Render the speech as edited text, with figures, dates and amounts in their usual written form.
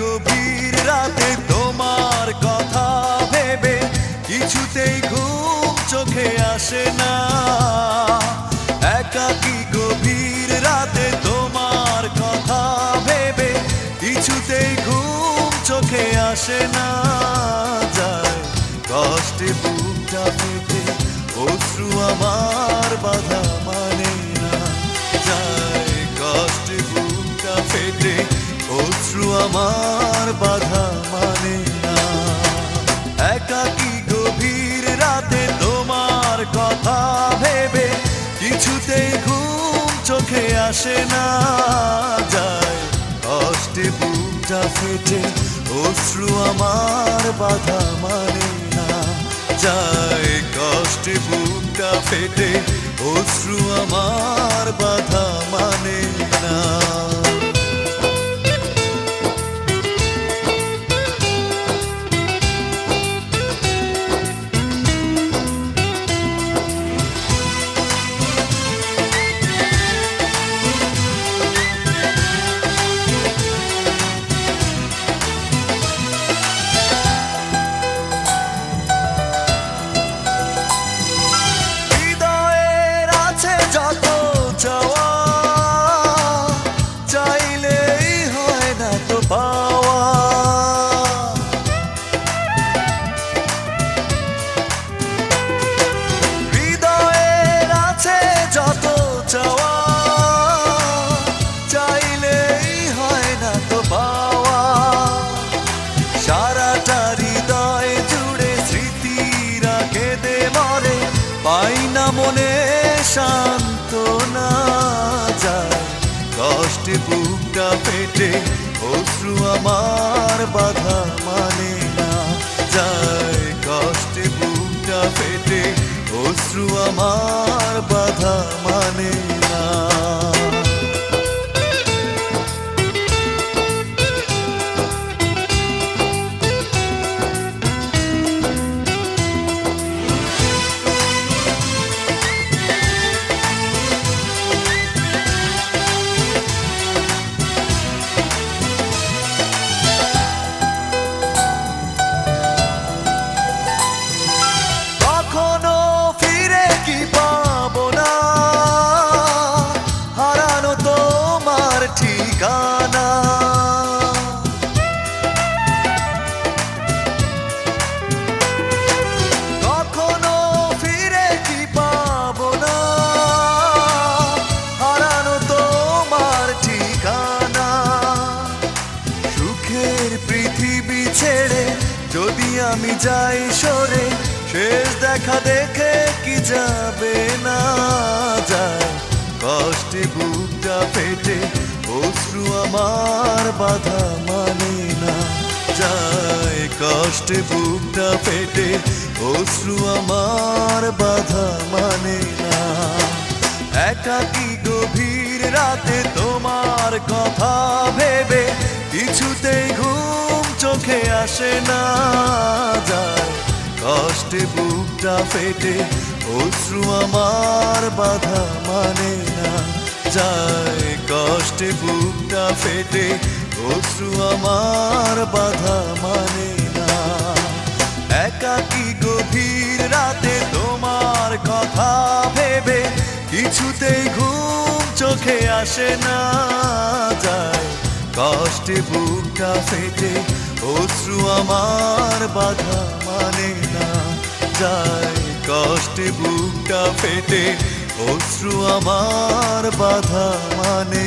গভীর রাতে তোমার কথা ভেবে কিছুতেই ঘুম চোখে আসে না। একাকী গভীর রাতে তোমার কথা ভেবে কিছুতেই ঘুম চোখে আসে না। যায় কষ্টে বুকটা ফেটে অশ্রু আমার বাধা মানে না। যায় কষ্টে বুকটা ফেটে অশ্রু আমার বাধা মানে না। একাকী গভীর রাতে তোমার কথা ভেবে কিছুতেই ঘুম চোখে আসে না। যায় কষ্টে বুকটা ফেটে অশ্রু আমার বাধা মানে না। যায় কষ্টে বুকটা ফেটে অশ্রু আমার বাধা মানে না। পাই না মনে সান্ত্বনা। যায় কষ্টে বুকটা ফেটে অশ্রু আমার বাধা মানে না। যায় কষ্টে বুকটা ফেটে অশ্রু আমার বাধা মানে না। কখনো ফিরে কি পাবো না, হারানো তোমার ঠিকানা। সুখের পৃথিবী ছেড়ে যদি আমি যাই সরে, শেষ দেখা দেখে কি যাবে না। যায় কষ্টে বুকটা ফেটে অশ্রু আমার বাধা মানে না। যায় কষ্টে বুকটা ফেটে অশ্রু আমার বাধা মানে না। একাকী গভীর রাতে তোমার কথা ভেবে কিছুতেই ঘুম চোখে আসে না। যায় কষ্টে বুকটা ফেটে অশ্রু আমার বাধা মানে না। যায় কষ্টে বুকটা ফেটে অশ্রু আমার বাধা মানে না। একাকী গভীর রাতে তোমার কথা ভেবে কিছুতেই ঘুম চোখে আসে না। যায় কষ্টে বুকটা ফেটে অশ্রু আমার বাধা মানে না। যায় কষ্টে বুকটা ফেটে অশ্রু আমার বাধা মানে